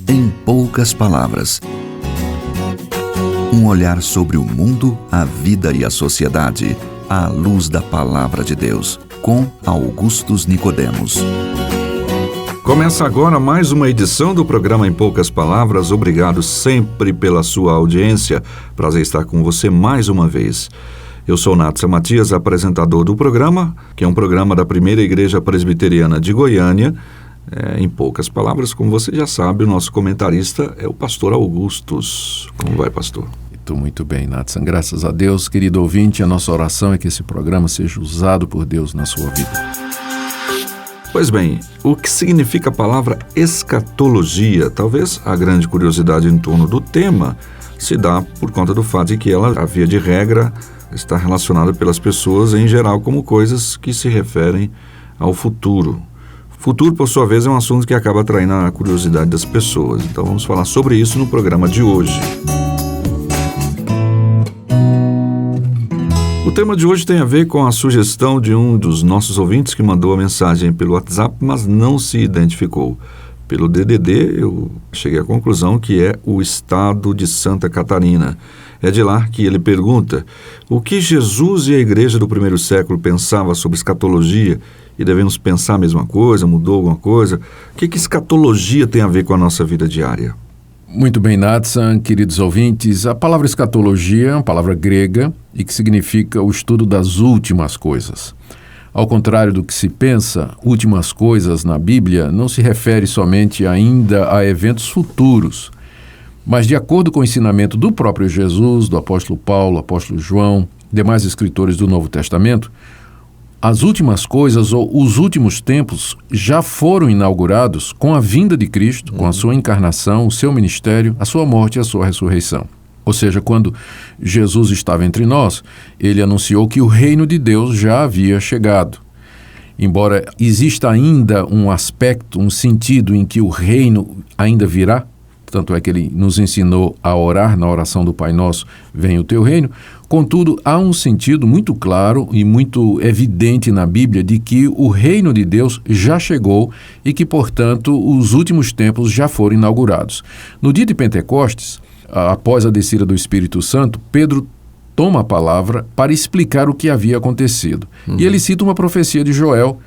Em poucas palavras. Um olhar sobre o mundo, a vida e a sociedade, à luz da Palavra de Deus, com Augustus Nicodemos. Começa agora mais uma edição do programa Em Poucas Palavras. Obrigado sempre pela sua audiência. Prazer estar com você mais uma vez. Eu sou Natsa Matias, apresentador do programa, que é um programa da Primeira Igreja Presbiteriana de Goiânia. Em poucas palavras, como você já sabe, o nosso comentarista é o pastor Augustus. Como vai, pastor? Estou muito bem, Natsan. Graças a Deus, querido ouvinte, a nossa oração é que esse programa seja usado por Deus na sua vida. Pois bem, o que significa a palavra escatologia? Talvez a grande curiosidade em torno do tema se dá por conta do fato de que ela, a via de regra, está relacionada pelas pessoas em geral como coisas que se referem ao futuro. Futuro, por sua vez, é um assunto que acaba atraindo a curiosidade das pessoas. Então vamos falar sobre isso no programa de hoje. O tema de hoje tem a ver com a sugestão de um dos nossos ouvintes que mandou a mensagem pelo WhatsApp, mas não se identificou. Pelo DDD, eu cheguei à conclusão que é o estado de Santa Catarina. É de lá que ele pergunta: o que Jesus e a igreja do primeiro século pensavam sobre escatologia? E devemos pensar a mesma coisa? Mudou alguma coisa? O que escatologia tem a ver com a nossa vida diária? Muito bem, Natsan, queridos ouvintes. A palavra escatologia é uma palavra grega e que significa o estudo das últimas coisas. Ao contrário do que se pensa, últimas coisas na Bíblia não se refere somente ainda a eventos futuros, mas de acordo com o ensinamento do próprio Jesus, do apóstolo Paulo, apóstolo João, demais escritores do Novo Testamento, as últimas coisas ou os últimos tempos já foram inaugurados com a vinda de Cristo, com a sua encarnação, o seu ministério, a sua morte e a sua ressurreição. Ou seja, quando Jesus estava entre nós, ele anunciou que o reino de Deus já havia chegado. Embora exista ainda um aspecto, um sentido em que o reino ainda virá, tanto é que ele nos ensinou a orar na oração do Pai Nosso, venha o teu reino. Contudo, há um sentido muito claro e muito evidente na Bíblia de que o reino de Deus já chegou e que, portanto, os últimos tempos já foram inaugurados. No dia de Pentecostes, após a descida do Espírito Santo, Pedro toma a palavra para explicar o que havia acontecido. E ele cita uma profecia de Joel.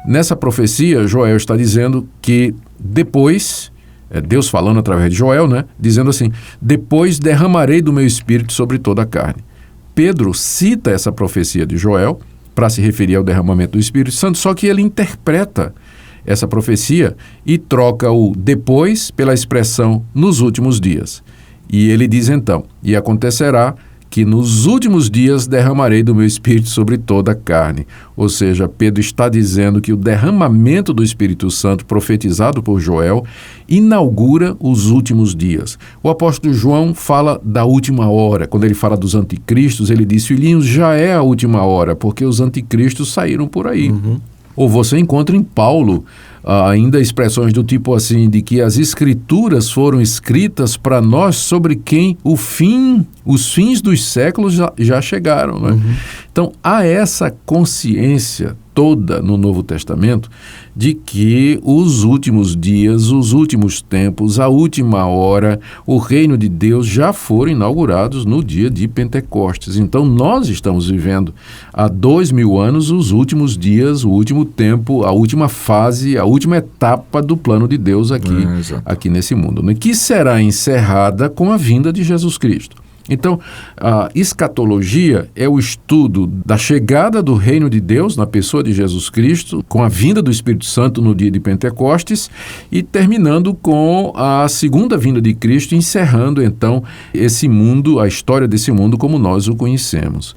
Nessa profecia, Joel está dizendo que depois... Deus falando através de Joel, dizendo assim: depois derramarei do meu espírito sobre toda a carne. Pedro cita essa profecia de Joel para se referir ao derramamento do Espírito Santo, só que ele interpreta essa profecia e troca o depois pela expressão nos últimos dias. E ele diz então: e acontecerá que nos últimos dias derramarei do meu Espírito sobre toda a carne. Ou seja, Pedro está dizendo que o derramamento do Espírito Santo profetizado por Joel inaugura os últimos dias. O apóstolo João fala da última hora. Quando ele fala dos anticristos, ele diz: filhinhos, já é a última hora, porque os anticristos saíram por aí. Ou você encontra em Paulo ainda expressões do tipo assim, de que as escrituras foram escritas para nós sobre quem os fins dos séculos já chegaram. Então, há essa consciência toda no Novo Testamento de que os últimos dias, os últimos tempos, a última hora, o reino de Deus já foram inaugurados no dia de Pentecostes. Então, nós estamos vivendo há 2000 anos os últimos dias, o último tempo, a última fase, a última etapa do plano de Deus aqui nesse mundo, que será encerrada com a vinda de Jesus Cristo. Então, a escatologia é o estudo da chegada do reino de Deus na pessoa de Jesus Cristo, com a vinda do Espírito Santo no dia de Pentecostes e terminando com a segunda vinda de Cristo, encerrando então esse mundo, a história desse mundo como nós o conhecemos.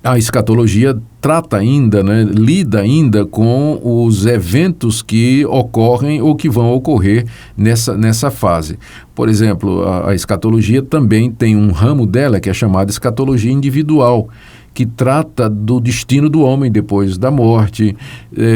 A escatologia trata ainda, lida ainda com os eventos que ocorrem ou que vão ocorrer nessa fase. Por exemplo, a escatologia também tem um ramo dela que é chamada escatologia individual, que trata do destino do homem depois da morte,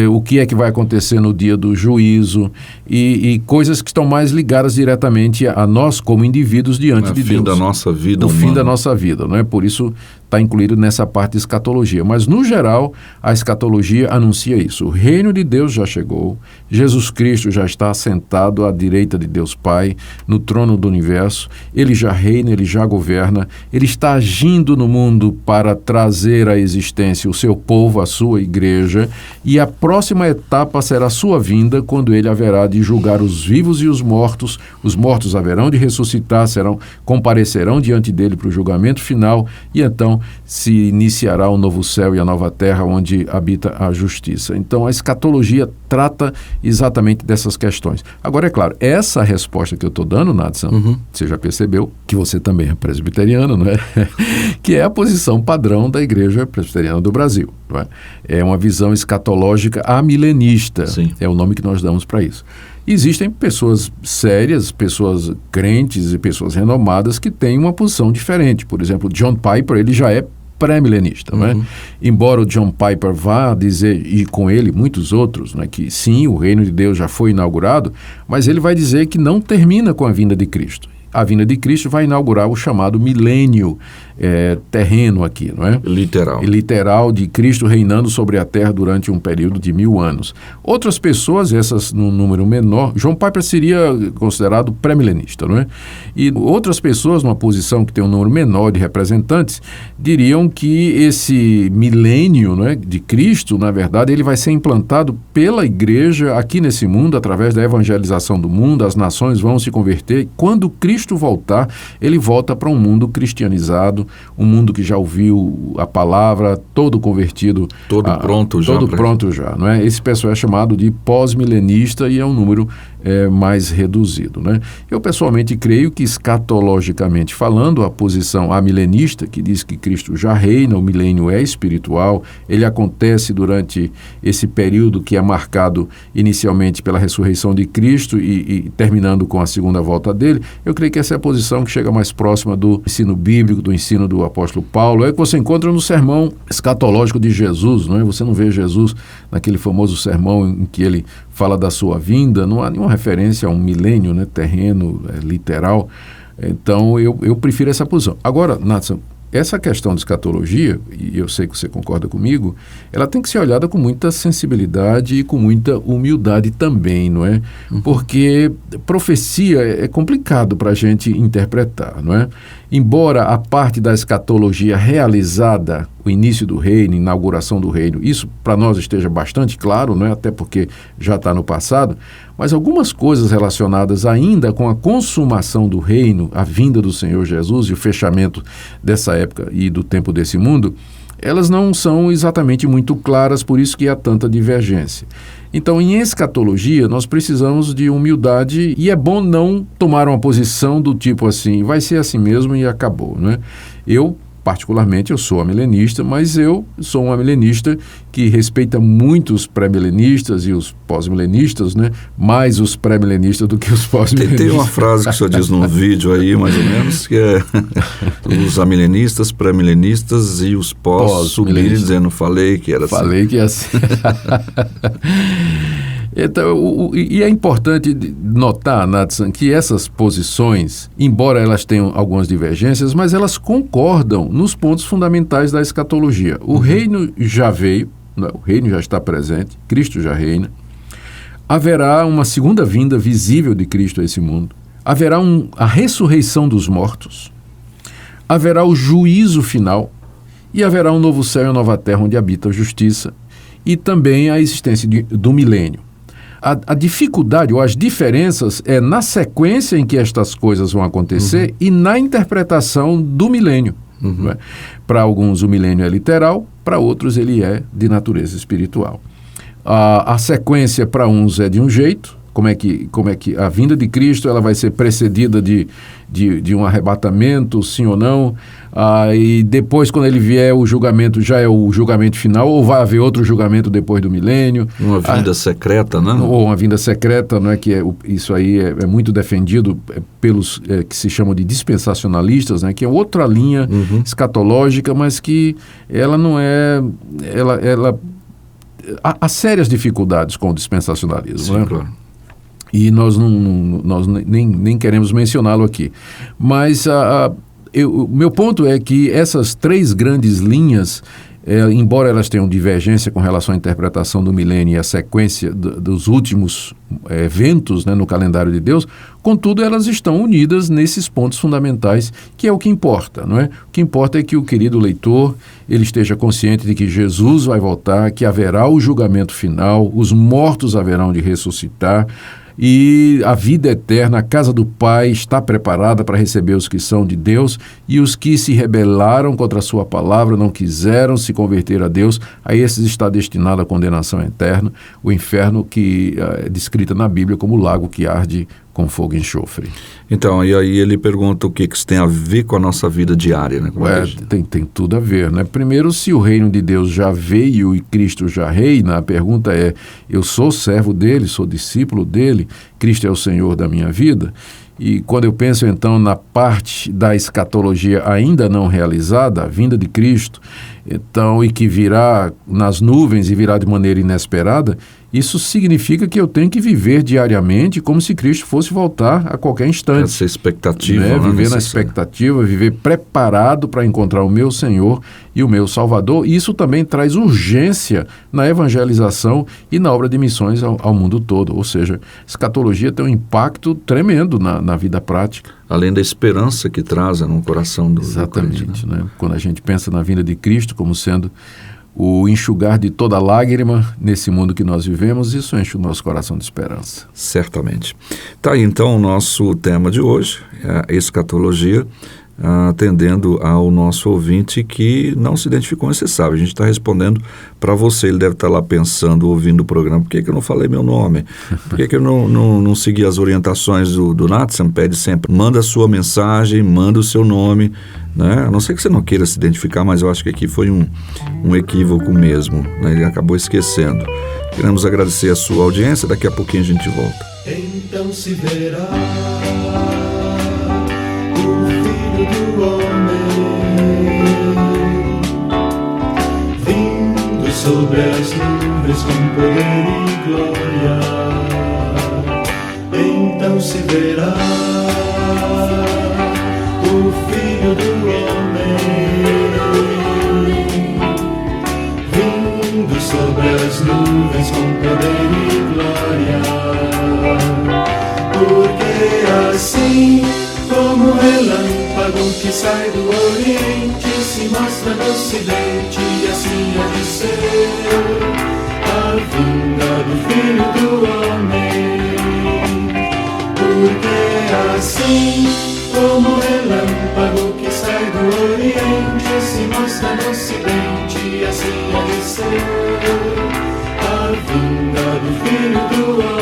o que é que vai acontecer no dia do juízo e coisas que estão mais ligadas diretamente a nós como indivídudos diante de Deus. No fim da nossa vida No humana. fim da nossa vida, não é? Por isso está incluído nessa parte de escatologia. Mas, no geral, a escatologia anuncia isso. O reino de Deus já chegou, Jesus Cristo já está assentado à direita de Deus Pai, no trono do universo, ele já reina, ele já governa, ele está agindo no mundo para trazer à existência o seu povo, a sua igreja, e a próxima etapa será a sua vinda, quando ele haverá de julgar os vivos e os mortos haverão de ressuscitar, comparecerão diante dele para o julgamento final, e então se iniciará o novo céu e a nova terra onde habita a justiça. Então a escatologia trata exatamente dessas questões. Agora, é claro, essa resposta que eu estou dando, Nadson, você já percebeu que você também é presbiteriano, não é? Que é a posição padrão da Igreja Presbiteriana do Brasil. Não é? É uma visão escatológica amilenista. Sim. É o nome que nós damos para isso. Existem pessoas sérias, pessoas crentes e pessoas renomadas que têm uma posição diferente. Por exemplo, John Piper, ele já é pré-milenista, não é? Embora o John Piper vá dizer, e com ele muitos outros, né, que sim, o reino de Deus já foi inaugurado, mas ele vai dizer que não termina com a vinda de Cristo. A vinda de Cristo vai inaugurar o chamado milênio terreno aqui, não é? Literal de Cristo reinando sobre a terra durante um período de 1000 anos. Outras pessoas, essas num número menor, John Piper seria considerado pré-milenista, não é? E outras pessoas, numa posição que tem um número menor de representantes, diriam que esse milênio, não é, de Cristo, na verdade, ele vai ser implantado pela igreja aqui nesse mundo, através da evangelização do mundo, as nações vão se converter, e quando Cristo voltar, ele volta para um mundo cristianizado, um mundo que já ouviu a palavra, todo convertido. Pronto já, não é? Esse pessoal é chamado de pós-milenista e é um número mais reduzido, né? Eu pessoalmente creio que, escatologicamente falando, a posição amilenista, que diz que Cristo já reina, o milênio é espiritual, ele acontece durante esse período que é marcado inicialmente pela ressurreição de Cristo e terminando com a segunda volta dele. Eu creio que essa é a posição que chega mais próxima do ensino bíblico, do ensino do apóstolo Paulo, é que você encontra no sermão escatológico de Jesus, não é? Você não vê Jesus naquele famoso sermão em que ele fala da sua vinda, não há nenhuma referência a um milênio, né, terreno, literal. Então eu prefiro essa posição. Agora, Nadson, essa questão de escatologia, e eu sei que você concorda comigo, ela tem que ser olhada com muita sensibilidade e com muita humildade também, não é? Porque profecia é complicado para a gente interpretar, não é? Embora a parte da escatologia realizada, o início do reino, inauguração do reino, isso para nós esteja bastante claro, não é? Até porque já está no passado, mas algumas coisas relacionadas ainda com a consumação do reino, a vinda do Senhor Jesus e o fechamento dessa época e do tempo desse mundo, elas não são exatamente muito claras, por isso que há tanta divergência. Então, em escatologia, nós precisamos de humildade e é bom não tomar uma posição do tipo assim, vai ser assim mesmo e acabou, né? Particularmente, eu sou amilenista, mas eu sou um amilenista que respeita muito os pré-milenistas e os pós-milenistas, né? Mais os pré-milenistas do que os pós-milenistas. Tem uma frase que o senhor diz num vídeo aí, mais ou menos, que é os amilenistas, pré-milenistas e os pós-subir, dizendo, falei que era assim. Falei que ia assim. Então, e é importante notar, Nadson, que essas posições, embora elas tenham algumas divergências, mas elas concordam nos pontos fundamentais da escatologia. O reino já veio, o reino já está presente, Cristo já reina. Haverá uma segunda vinda visível de Cristo a esse mundo. Haverá a ressurreição dos mortos. Haverá o juízo final. E haverá um novo céu e uma nova terra onde habita a justiça. E também a existência do milênio. A dificuldade ou as diferenças é na sequência em que estas coisas vão acontecer e na interpretação do milênio. Né? Para alguns o milênio é literal, para outros ele é de natureza espiritual. A sequência para uns é de um jeito, como é que a vinda de Cristo ela vai ser precedida de um arrebatamento, sim ou não, e depois quando ele vier o julgamento já é o julgamento final, ou vai haver outro julgamento depois do milênio. Uma vinda secreta, né? Ou uma vinda secreta, não é? Isso aí é muito defendido pelos que se chamam de dispensacionalistas, né? Que é outra linha escatológica, mas que ela não é... Há sérias dificuldades com o dispensacionalismo. Sim, né? Claro. E nós nem queremos mencioná-lo aqui. Mas o meu ponto é que essas 3 grandes linhas, embora elas tenham divergência com relação à interpretação do milênio e a sequência dos últimos eventos, né, no calendário de Deus, contudo elas estão unidas nesses pontos fundamentais, que é o que importa, não é? O que importa é que o querido leitor ele esteja consciente de que Jesus vai voltar, que haverá o julgamento final, os mortos haverão de ressuscitar, e a vida eterna, a casa do Pai está preparada para receber os que são de Deus, e os que se rebelaram contra a sua palavra, não quiseram se converter a Deus, a esses está destinado a condenação eterna, o inferno que é descrita na Bíblia como o lago que arde com fogo e enxofre. Então, e aí ele pergunta o que isso tem a ver com a nossa vida diária, né? Tem tudo a ver, né? Primeiro, se o reino de Deus já veio e Cristo já reina, a pergunta é, eu sou servo dele, sou discípulo dele, Cristo é o Senhor da minha vida? E quando eu penso então na parte da escatologia ainda não realizada, a vinda de Cristo, então, e que virá nas nuvens e virá de maneira inesperada, isso significa que eu tenho que viver diariamente como se Cristo fosse voltar a qualquer instante. Essa expectativa. Né? Viver na expectativa, viver preparado para encontrar o meu Senhor e o meu Salvador. E isso também traz urgência na evangelização e na obra de missões ao mundo todo. Ou seja, a escatologia tem um impacto tremendo na vida prática. Além da esperança que traz no coração do Exatamente. crente, né? Quando a gente pensa na vinda de Cristo como sendo o enxugar de toda lágrima nesse mundo que nós vivemos, isso enche o nosso coração de esperança. Certamente. Tá aí então o nosso tema de hoje, a escatologia, atendendo ao nosso ouvinte que não se identificou, você sabe, a gente está respondendo para você, ele deve estar lá pensando, ouvindo o programa, por que eu não falei meu nome? Por que eu não segui as orientações do Natsan? Pede sempre, manda a sua mensagem, manda o seu nome, né? A não ser que você não queira se identificar, mas eu acho que aqui foi um equívoco mesmo, né? Ele acabou esquecendo. Queremos agradecer a sua audiência, daqui a pouquinho a gente volta. Então se verá o Filho do Homem vindo sobre as nuvens com poder e glória. Então se verá o Filho do Homem vindo sobre as nuvens com poder e glória. Porque assim como relâmpago que sai do Oriente se mostra no Ocidente, e assim há de ser a vinda do Filho do Homem. Porque assim como relâmpago que sai do Oriente se mostra no Ocidente, e assim há de ser a vinda do Filho do Homem.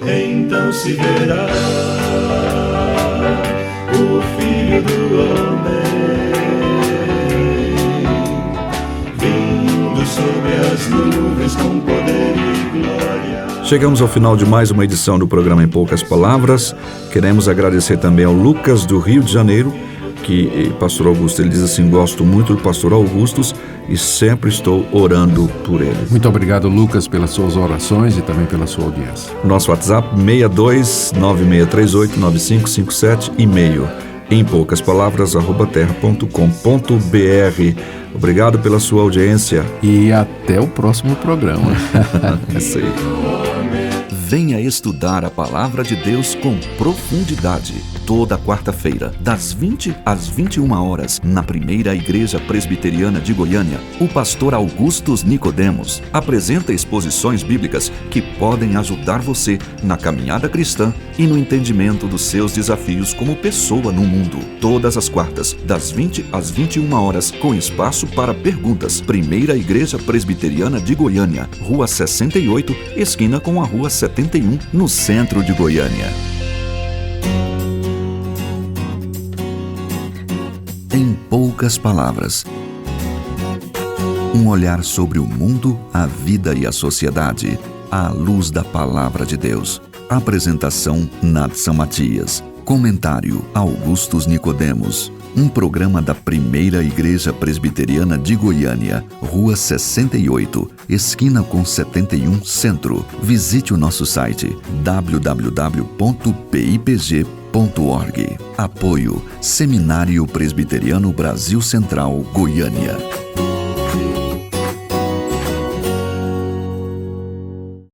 Então se verá o Filho do Homem vindo sobre as nuvens com poder e glória. Chegamos ao final de mais uma edição do programa Em Poucas Palavras. Queremos agradecer também ao Lucas do Rio de Janeiro, que pastor Augusto, ele diz assim, gosto muito do pastor Augustus e sempre estou orando por ele. Muito obrigado, Lucas, pelas suas orações e também pela sua audiência. Nosso WhatsApp 6296389557, e-mail em poucas palavras @terra.com.br. Obrigado pela sua audiência. E até o próximo programa. É isso aí. Venha estudar a Palavra de Deus com profundidade. Toda quarta-feira, das 20 às 21 horas, na Primeira Igreja Presbiteriana de Goiânia, o pastor Augustus Nicodemos apresenta exposições bíblicas que podem ajudar você na caminhada cristã e no entendimento dos seus desafios como pessoa no mundo. Todas as quartas, das 20 às 21 horas, com espaço para perguntas. Primeira Igreja Presbiteriana de Goiânia, Rua 68, esquina com a Rua 71, no centro de Goiânia. Em poucas palavras, um olhar sobre o mundo, a vida e a sociedade, à luz da Palavra de Deus. Apresentação Natsan Matias. Comentário Augustus Nicodemos. Um programa da Primeira Igreja Presbiteriana de Goiânia, Rua 68, esquina com 71, Centro. Visite o nosso site www.pipg.com.br. Apoio Seminário Presbiteriano Brasil Central, Goiânia.